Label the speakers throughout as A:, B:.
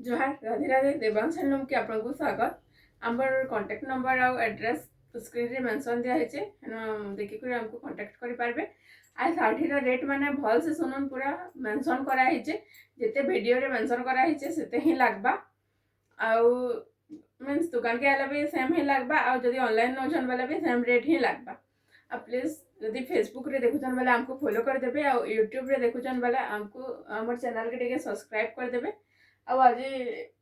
A: जोहार राधे राधे देवांश हैंडलूम के आपको स्वागत। आमर कांटेक्ट नंबर आउ एड्रेस स्क्रीन रे मेंशन दिया है देखि कर हमको कांटेक्ट करि पारबे। आ साड़ी रा रेट माने भल से सुनन पूरा मेंशन करा है जेते वीडियो रे मेंशन करा है सेते ही लागबा। आउ मींस दुकान के आला भी सेम ही लागबा। आ जदी ऑनलाइन नोजन वाला भी सेम रेट ही लागबा। आ प्लीज जदी फेसबुक रे देखुचन वाला हमको फॉलो कर देबे। आ यूट्यूब रे देखुचन वाला हमको हमर चैनल के टिके सब्सक्राइब कर देबे। आज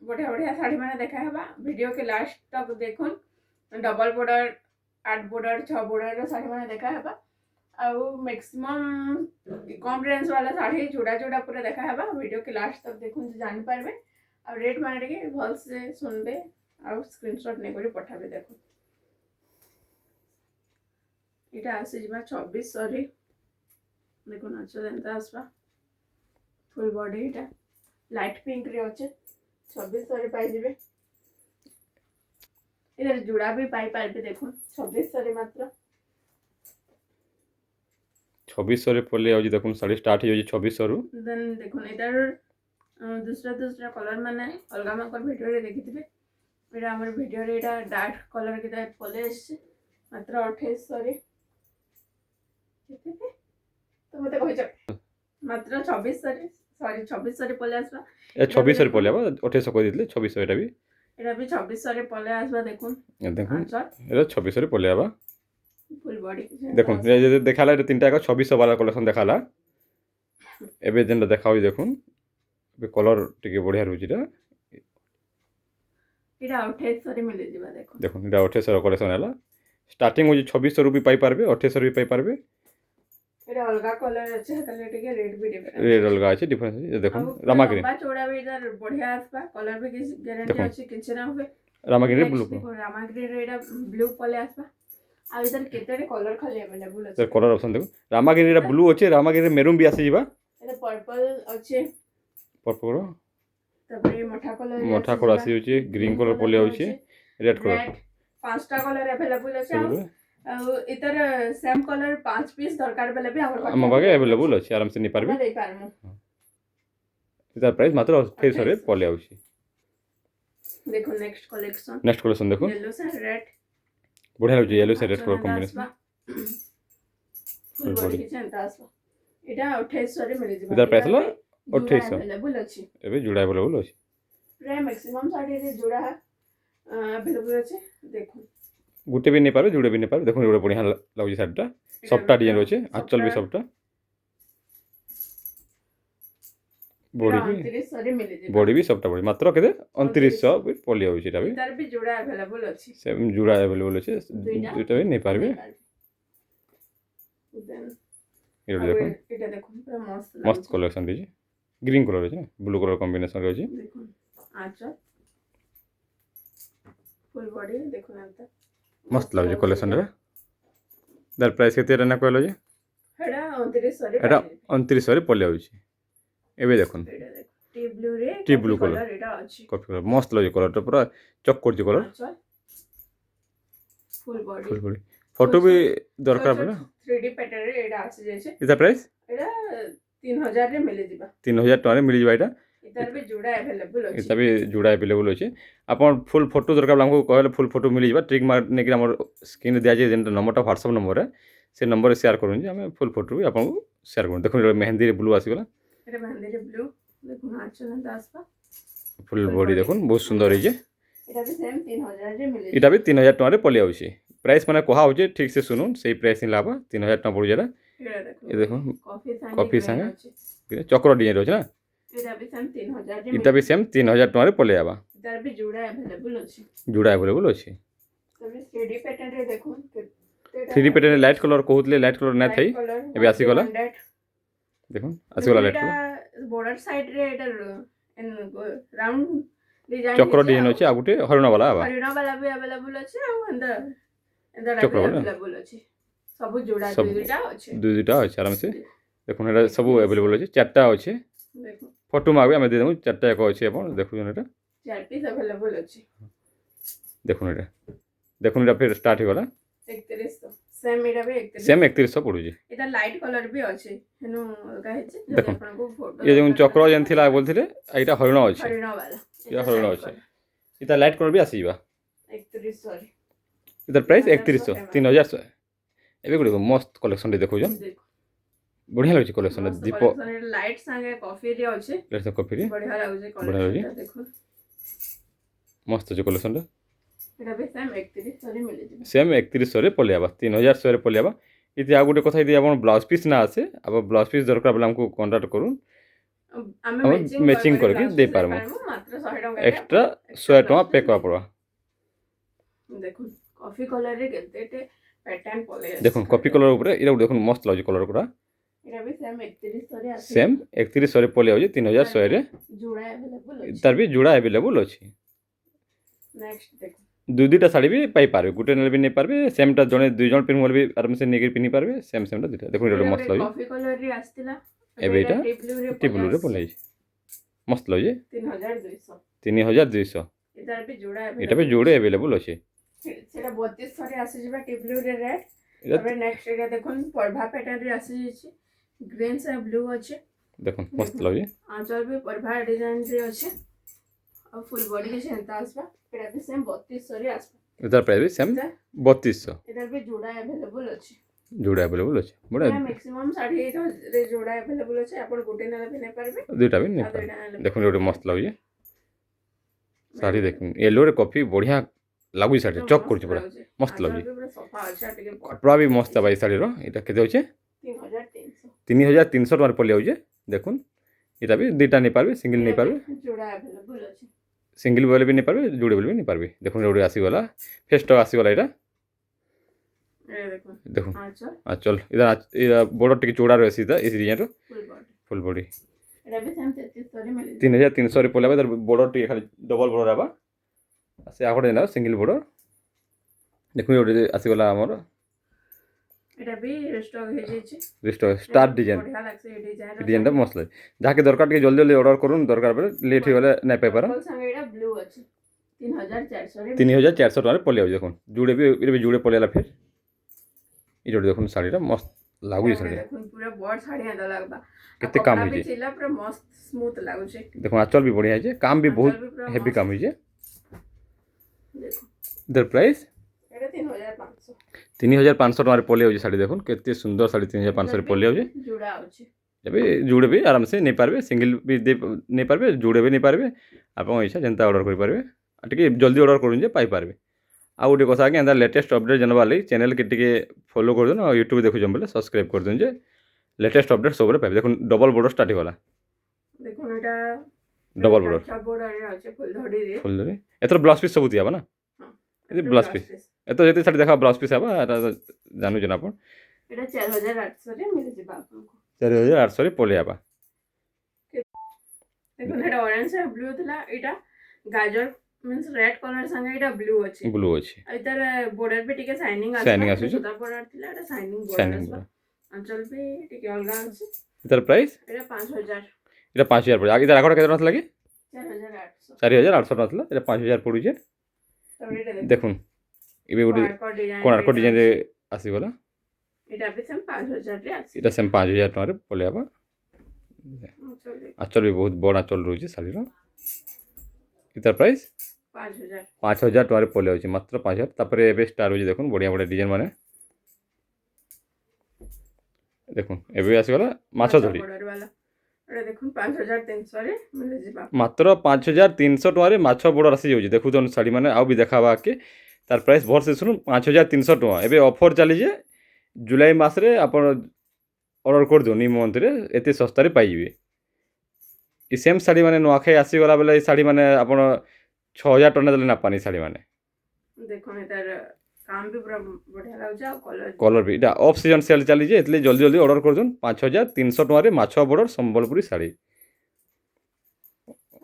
A: बढ़िया बढ़िया शाढ़ी मैंने देखा है वीडियो के लास्ट तक देखुन। Double border 8 border 6 border sari मैंने देखा है आउ मैक्सिमम कम रेंज वाला शाढ़ी जोड़ा जोड़ा पूरा देखा है। वीडियो के लास्ट तक देखुन जान पारबे। आ रेट मैंने टिके भल से सुनबे आ स्क्रीनशॉट नै करी पठाबे। देखो इटा आसी जिबा 26 सॉरी देखो नाचो देंता आसबा फुल बॉडी इटा लाइट पिंक रे अच्छे 2600 रे पाई जिबे। इधर जुड़ा भी पाई पारबे। देखो 2600 रे मात्र
B: 2600 रे पले आउजी। देखो साड़ी स्टार्ट हो 2600 रु।
A: देन देखो इधर दूसरा कलर माने अलगा माकर वीडियो रे देखिथिबे। एटा हमर वीडियो रे एटा डार्क कलर के पले मात्र 2800 रे कितने तो मते कहि छ मात्र 2600 रे सॉरी 2600 रे पले आसबा।
B: ए 2600 रे पले आबा 2800 कहि दिले 2600 एटा भी
A: 2600 रे पले आसबा। देखुन
B: देखुन एटा 2600 रे पले आबा
A: फुल बॉडी
B: देखुन ये देखाला ए तीनटा का 2600 वाला कलेक्शन देखाला। एबे जेन देखाउ देखुन बे कलर टिके बढ़िया रुजिरा
A: एटा 2800 रे मिले दिबा। देखो
B: देखुन एटा 2800 कलेक्शन हैला। स्टार्टिंग हो 2600 रु भी पाई पारबे 2800 रु भी पाई पारबे।
A: एटा अलगा कलर আছে তাহলে টিকে রেট भी डिफरेंट
B: रेड अलगा আছে डिफरेंस আছে। देखुन रामा ग्रीन
A: लंबा चौड़ा भी इधर बढ़िया आसबा कलर भी किस गारंटी अछि किछ ना होबे।
B: Rama green blue
A: Rama green रे एटा ब्लू पले आसबा। आ इधर केतेरे कलर खाली अवेलेबल अछि।
B: सर कलर ऑप्शन देखो रामा ग्रीन रे ब्लू अछि रामा ग्रीन रे मेरून भी आसी जिबा।
A: एटा पर्पल अछि
B: पर्पल
A: तबरे मठा
B: कलर आसी होछि ग्रीन कलर पले होछि रेड कलर
A: पांचटा कलर अवेलेबल अछि। इतर सेम कलर 5 पीस दरकार बेले भी
B: हम बागे अवेलेबल अछि आराम से नि पारबे।
A: दे पारमु
B: इधर प्राइस मात्र 2800 रे पले होछि।
A: देखो नेक्स्ट कलेक्शन
B: देखो
A: येलो से रेड
B: बढ़िया होछि। येलो से red colour combination
A: full body के चंता आसबा। एटा 2800 रे मिले जिबा।
B: इधर प्राइस ला 2800
A: अवेलेबल अछि।
B: एबे जुड़ा अवेलेबल अछि
A: प्राय मैक्सिमम साड़ी रे जुड़ा अवेलेबल अछि। देखो
B: गुटे भी नहीं पारे जुड़े भी नहीं पारे। देखो एबे बढ़िया लागछि साड़ीटा सबटा डिजाइन होछि आंचल भी सबटा बॉडी भी सबटा बॉडी मात्र केते 2900 भी पले होछि। एटा भी
A: इधर भी जुड़ा अवेलेबल अछि।
B: सेम जुड़ा अवेलेबल अछि दुटा भी नहीं पारबे।
A: देन एटा देखो पूरा
B: मस्त कलेक्शन दिछि ग्रीन कलर अछि ब्लू कलर कॉम्बिनेशन रे अछि।
A: देखो आंचल फुल बॉडी देखो ना
B: मस्त लागछि कलेक्शन रे। दर प्राइस केते रहना कहलो जे
A: हेडा 2900 रे
B: एटा 2900 रे पले होछि। एबे देखुन टी ब्लू कलर
A: एटा अछि
B: कॉफी कलर मस्त लागछि कलर तो पूरा चक करछि कलर
A: फुल बॉडी
B: फोटो भी दरकार पड़े
A: 3D पैटर्न रे एटा आसी जाय छै।
B: इता प्राइस
A: एटा 3000 रे मिले जिबा।
B: 3000 टका रे मिल जिबा। एटा
A: इधर भी जुड़ा अवेलेबल अछि।
B: इता भी जुड़ा अवेलेबल अछि। अपन फुल फोटो दरकार हमको कहले फुल फोटो मिल जिबा। ट्रिक मार ने कि हमर स्क्रीन दिया जे नंबर व्हाट्सएप नंबर है से नंबर रे शेयर करूँ जे हम फुल फोटो भी आपन को शेयर करूँ। देखो मेहंदी रे ब्लू आसी गला।
A: एटा मेहंदी रे ब्लू देखो आंचल दासबा
B: फुल बॉडी देखो बहुत सुंदर है जे।
A: एटा भी सेम 3000 रे मिले।
B: एटा भी 3000 टका रे पले आउछि। प्राइस माने कहा होजे ठीक से सुनुन सही प्राइस ही लाबा 3000 टका पड़ जेला। ये देखो कॉफी संगे चक्र डिजाइन होछ ना।
A: एटा भी सेम 3000 रे
B: एटा भी सेम 3000 टका रे पले आबा।
A: इधर भी जुड़ा अवेलेबल अछि।
B: जुड़ा अवेलेबल अछि।
A: तबे 3D पैटर्न रे देखो
B: 3D पैटर्न लाइट कलर कहउतले लाइट कलर ना थई एबे आसी गला। देखो आसी गला लाइट कलर
A: बॉर्डर साइड रे एटा राउंड डिजाइन
B: चक्र डिजाइन अछि। आ गुटे हरिण वाला आबा
A: हरिण वाला भी अवेलेबल अछि। आ अंदर चक्र अवेलेबल अछि। सब जुड़ा दुईटा अछि।
B: दुईटा अछि आराम से देखो एटा सब अवेलेबल अछि। चारटा अछि।
A: देखो
B: फोटो मागबे हम दे देमु चारटा एक अछि। अपन देखु जन एटा
A: 4 पीस अवेलेबल अछि।
B: देखो एटा फिर स्टार्ट हो गला
A: 3100 सेम एटा भी
B: 3100 पड़ु जे।
A: एटा लाइट कलर भी अछि। हेनु अलगा है जे अपन को फोटो
B: ये जो चक्र जन थिला बोलथिले एटा हरिण अछि।
A: हरिण वाला
B: क्या हरल अच्छे इता लाइट कलर भी आसीबा
A: 3100 रे
B: इतार प्राइस
A: 3100
B: 3100 3100 एबे गुड मस्त कलेक्शन रे देखो
A: देखो
B: बढ़िया लाଗୁଛି कलेक्शन
A: मस्त
B: दीप
A: कलेक्शन लाइट संगे कॉफी रे अच्छे
B: लेट्स कॉफी रे
A: बढ़िया लाଗୁଛି
B: बढ़िया
A: कलेक्शन
B: लाଗୁଛି।
A: देखो
B: मस्त अछि कलेक्शन रे
A: एटा भी सेम 3100 रे मिली जिवो
B: सेम 3100 रे पलियाबा 3100 रे पलियाबा इति आ गुटे कथा इति आपण ब्लाउज पीस ना आसे अब ब्लाउज पीस दरकार बेला हमको कांटेक्ट करूँ
A: आमे
B: हम मैचिंग करके दे पारमु
A: मात्र 100 टका
B: एक्स्ट्रा 100 टका पे कर पड़वा
A: देखो कॉफी कलर रे केते पैटर्न पले
B: देखो कॉफी कलर ऊपर इरा देखो मस्त लाଗୁଛି कलर पूरा
A: एटा भी सेम 3100 रे आसी
B: सेम 3100 रे पलिया होजे 3100 रे
A: जोड़ा अवेलेबल अछि
B: तार भी जुड़ा अवेलेबल अछि
A: नेक्स्ट देखो
B: दुईटा साड़ी भी पाई पारबे गुटे नेले भी नै पारबे सेम टा जने दुई जण पिन भी आराम से नेगे पिनी पारबे सेम सेम टा दुईटा देखो इरा मस्त लाଗୁଛି
A: कॉफी कलर रे आस्तिला
B: एबे एटा
A: टिप
B: टी ब्लू रे पলাই मस्त लाଗୁଛି
A: 3200
B: 3200
A: इधर भी जोड़ा
B: एटा भी जोड़े अवेलेबल अछि
A: सेटा 3200 रे आसी जिबा टिप ब्लू रे रेड
B: एटा
A: तबे नेक्स्ट एटा देखुन प्रभा पैटर्न रे आसी जिछि ग्रीन से ब्लू अछि
B: देखो मस्त लाଗୁଛି
A: आंचल भी प्रभा डिजाइन रे अछि और फुल बॉडी के सेंता आसबा एटा भी सेम 3200 रे आसबा
B: इधर प्राइस भी सेम 3200
A: इधर भी जोड़ा अवेलेबल अछि
B: जोड़े अवेलेबल अछि बड़ा
A: मैक्सिमम 8.5 रे जोड़ा अवेलेबल अछि आपण गुटे नेला भी नै पारबे
B: दुईटा भी नै देखो गोटे मस्त लाଗୁଛି साड़ी देखो येलो रे कॉफी बढ़िया लागुଛି साड़ी चक करछि पूरा मस्त लाଗୁଛି
A: पूरा सफा अच्छा टिके
B: कपड़ा भी मस्त भाई साड़ी रो एटा केते होचे
A: 3300
B: 3300 टका पले होचे देखुन एटा भी दुईटा नै पारबे सिंगल नै पारबे
A: जोड़ा अवेलेबल अछि
B: सिंगल वाले भी नहीं पारबे जुड़े वाले भी नहीं पारबे देखो रोड आसी वाला फेस्ट आसी वाला एटा
A: ए देखो
B: देखो
A: अच्छा
B: चल इधर बॉर्डर टिके चौड़ा रहे सीधा इस डिजाइन रो फुल बॉडी
A: एटा भी सेम 3300 रे मिली
B: 3300 रे पलेबा इधर बॉर्डर टिके खाली डबल बॉर्डर आबा से आगोटे ना सिंगल बॉर्डर देखो रोड आसी वाला हमर
A: एटा भी स्टॉक हे जेछि
B: रिस्टोर स्टार डिजाइन
A: बढ़िया लागसे ए डिजाइन
B: डिजाइन टा मस्त लागे जाके दरकार टिके जल्दी जल्दी ऑर्डर करूँ दरकार पड़े लेट हो गले नहीं पाई पारा
A: कल संगे एटा ब्लू अछि 3400 रे
B: 3400 टका पले हो देखो जुड़े भी जुड़े पलेला फिर ई जोड़ देखो साड़ी टा मस्त लागु साड़ी
A: देखो पूरा बॉड साड़ी आदा लागबा
B: केते काम होई
A: भी
B: जे
A: चिला पूरा मस्त स्मूथ लागु छै
B: देखो आंचल भी बढ़िया है काम भी बहुत हेवी काम होई जे
A: देखो
B: इधर प्राइस
A: एटा 3500
B: 3500 टका पले हो साड़ी देखो केते सुंदर साड़ी 3500 रे पले हो
A: जुड़ा अछि
B: जब जुड़े भी आराम से नहीं पारबे सिंगल भी दे नहीं पारबे जुड़े भी नहीं पारबे आप इच्छा जनता ऑर्डर कर पारबे टिके जल्दी ऑर्डर करूँ जे पाई पारबे आ गोटे कथा कि एंता लेटेस्ट अपडेट जानवा लगी चैनल के टिके फॉलो कर देन और यूट्यूब देखु बोले सब्सक्राइब कर देन जे लेटेस्ट अपडेट सब पाइबे देखो डबल बॉर्डर स्टार्ट होला
A: देखो एटा
B: डबल बॉर्डर
A: अच्छा बॉर्डर रे अछि फुल धड़ी रे
B: फुल रे एतर ब्लाउज पीस सब दियाबा ना ये ब्लाउज पीस एतो जति साड़ी देखा ब्लाउज पीस आबा एटा जानू जना अपन
A: एटा 4800 रे मिल जिबा आपनको
B: 4800 रे पले आबा
A: देखो एटा ऑरेंज से ब्लू थला एटा गाजर मींस रेड कलर संगे एटा ब्लू अछि
B: ब्लू अछि
A: इधर बॉर्डर पे टिके शाइनिंग
B: Shining आसु छै।
A: सुधा बॉर्डर थिला एटा शाइनिंग
B: Shining
A: बॉर्डर अंचल पे टिके अलगा अछि
B: इधर प्राइस
A: एटा 5000
B: इधर 5000 पड़े आगे इधर आगोटा केतना लगी
A: 4800
B: 4800 टका थला इधर 5000 पड़ू जे
A: तो एटा
B: देखुन इबे गोटे कोणार्क डिजाइन रे आसी वाला
A: एटा भी सेम 5000 रे अछि
B: इधर सेम 5000 टका रे पले आबा आचल भी बहुत बड़ा आचल रही साड़ी रो इधर प्राइस 5000 टका रे पले होची मात्र 5000 तापरे एबे स्टार होची देखुन बढ़िया बढ़िया डिजाइन माने देखुन एबे आसी वाला माछो धड़ी
A: बॉर्डर वाला एटा देखुन 5300 रे मिल जिबा
B: मात्र 5300 टका रे माछो बॉर्डर आसी होची देखु तो साड़ी माने आउ भी देखाबा के तार प्राइस भर से सुनु 5300 टका एबे ऑफर चली जे जुलाई मास रे आपण ऑर्डर कर दो नी मंथ रे एते सस्ता रे पाई जिवे ई सेम साड़ी माने नोआखे आसी वाला बेला ई साड़ी माने आपण 6000 टका देले ना पानी साड़ी माने
A: देखो एटार काम भी पूरा बढ़िया लागु छै
B: कलर भी इटा ऑफ सीजन सेल चली जे एतले जल्दी जल्दी ऑर्डर कर दन 5300 टका रे माछो बॉर्डर संबलपुरी साड़ी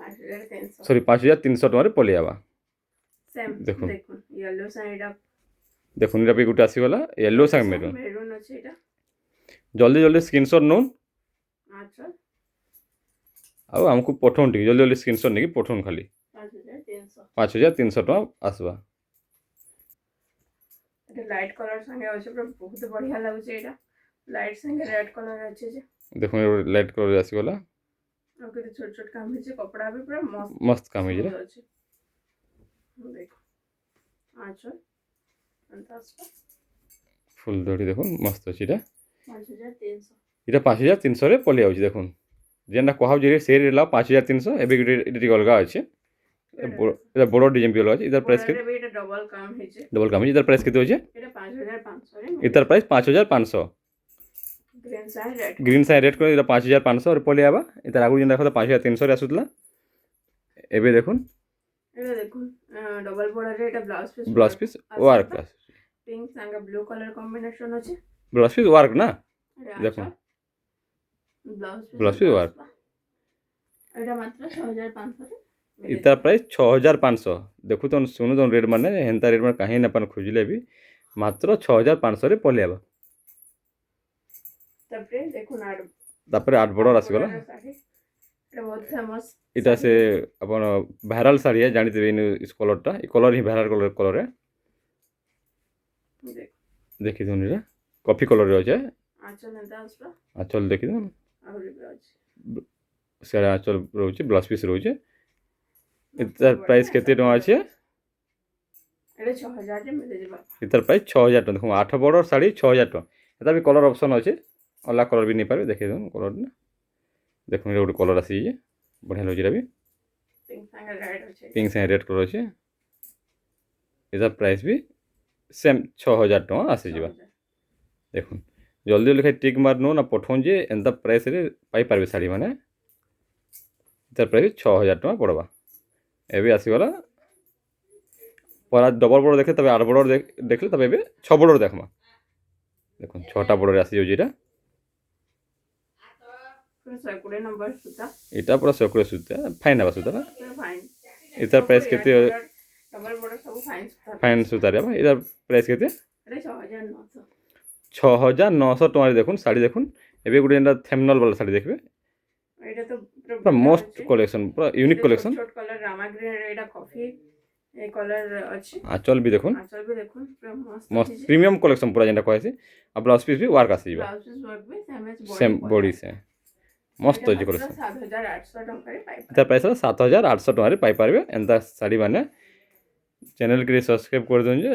A: 5300
B: सॉरी 5300 टका रे पले आबा
A: सेम
B: देखो
A: येलो साइड अप
B: देखुन इटा भी गुटे आसी वाला येलो संग मेरून
A: मेरून अछि एटा
B: जल्दी जल्दी स्क्रीनशॉट नोन
A: अच्छा
B: आ हमको पठौन टी जल्दी जल्दी स्क्रीनशॉट नहीं पठौन खाली 5300 टका आसबा
A: एटा लाइट कलर संगे अछि पूरा बहुत बढ़िया लागु छै एटा लाइट संगे रेड कलर अछि जे
B: देखो लाइट कलर आसी वाला
A: ଆଉ କେତେ ଛୋଟ ଛୋଟ କାମ ହେଇଛି କପଡ଼ା ବି ପୁରା ମସ୍ତ
B: ମସ୍ତ କାମ ହେଇଛି
A: ସୁନ୍ଦର ଅଛି ଦେଖ ଆଚ୍ଛା ଏନ୍ତା ଆସିବ
B: ফুল ধরি দেখুন মস্ত ଅଛି এটা
A: 5300
B: এটা 5300 ରେ ପଲେଇ ଆଉଛି ଦେଖୁন ଯେନ୍ଟା କୁହାଉଛି ରେଟ୍ ସେ ରେଟ୍ ହେଲା 5300 ଏବେ ଗୋଟେ ଏଇଟା ଟିକେ ଅଲଗା ଅଛି এটা বড় ডিজাইন ବି ଅଲଗା ଅଛି ইতার প্রাইস
A: বর্ডারে ବି এটা ডবল কাম ହେଇଛି
B: ডবল কাম ইতার প্রাইস কেতে হচ্ছে
A: এটা 5500 ରେ
B: ইতার price 5500
A: green side red
B: green side rate করে এটা 5500 রে পলেই আবা ইতার আগুন যেন দেখো 5300 রে আসুতলা এবে দেখুন
A: এটা দেখুন ডবল বর্ডারে এটা
B: blouse piece work
A: pink Sange blue colour combination আছে
B: ব্লাউজ পিস ওয়ার্ক না দেখুন
A: ব্লাউজ
B: পিস ওয়ার্ক
A: এটা মাত্র 6500 ରେ
B: ইতার প্রাইস 6500 দেখু তো শুনু তো রেট মানে হেনতা রেট মানে কাহি না পান খুঁজলে বি মাত্র 6500 রে পলেই আবা
A: তারপরে দেখুন আর
B: তারপরে 8 বড় আসিগলা
A: এটা বহুত ফেমাস
B: এটা সে আপন ভাইরাল শাড়ি জানিতে ইস কলরটা এই কলর হি ভাইরাল কলরে দেখি দিন এটা কফি কলরে আছে
A: আঁচল এন্তা আসবা
B: আঁচল দেখি দিন
A: আহুরি ବି ଅଛି
B: সেটা আঁচল রয়েছে ব্লাউজ পিস রয়েছে এটার প্রাইস কেতে টাকা আছে
A: এটা 6000 ରେ ମିଳିଯିବ
B: এটার প্রাইস 6000 টাকা দেখুন 8 বড় শাড়ি 6000 টাকা এটা বি কলর অপশন আছে অলা কলর বি নেই পারবে দেখি দিন কলর না দেখুন এটা ଗୋଟେ কলর আসিছে বঢ়িয়া লাগুছে এটা বি
A: পিঙ্ক সাঙ্গে রেড ଅଛି
B: পিঙ্ক সাইড রেড কলর আছে এটার প্রাইস বি সেম 6000 টাকা আসিଯିবা দেখুন জলদি জলদি খাই টিক মার নো না পঠন যে এন্তা প্রাইস রে পাই পারবে শাড়ি মানে এটার প্রাইস 6000 টাকা পড়বা এবে আসিগলা পরা ডবল বড় দেখে তবে 8 বড় দেখলে তবে এবে 6 বড় দেখমা দেখুন 6টা বড় আসি যাଉଛି এটা
A: পুরো 120 নম্বর সুতা
B: এটা পুরা সকলে সুতা ফাইন আবা সুতা না
A: পুরো ফাইন
B: এটার প্রাইস কেতে
A: ডবল বড় ସବୁ ফাইন সুতা
B: ফাইন সুতা রে এটার প্রাইস কেতে
A: এটা 6900
B: 6900 টাকা দেখুন শাড়ি দেখুন এবে গুড়ে এটা থেমনল वाला শাড়ি দেখবে
A: এটা তো
B: পুরা মস্ত কালেকশন পুরা ইউনিক কালেকশন
A: ছোট কালার রামা গ্রিন এটা কফি এই কালার আছে
B: আঁচল বি দেখুন
A: আঁচল भी দেখুন পুরো
B: মস্ত প্রিমিয়াম কালেকশন পুরা যেটা কইছে আর ব্লাউজ পিস বি ওয়ার্ক আসিবা
A: ব্লাউজ পিস ওয়ার্ক भी
B: সেম বডি সে মস্ত হচ্ছে কালেকশন
A: 7800 ଟଙ୍କାରେ ପାଇପାରିବେ
B: এটা প্রাইস হলো 7800 টাকা রে পাই পারবে এন্তা শাড়ি মানে চ্যানেল কে সবস্ক্রাইব করে দিন যে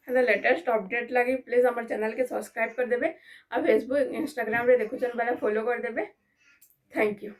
A: ହେଲେ ଲେଟେଷ୍ଟ ଅପଡେଟ୍ ଲାଗି ପ୍ଲିଜ୍ ଆମର ଚ୍ୟାନେଲ୍କେ ସବସ୍କ୍ରାଇବ୍ କରିଦେବେ ଆଉ ଫେସବୁକ୍ ଇନଷ୍ଟାଗ୍ରାମରେ ଦେଖୁଛନ୍ ବେଲେ ଫଲୋ କରିଦେବେ ଥ୍ୟାଙ୍କ ୟୁ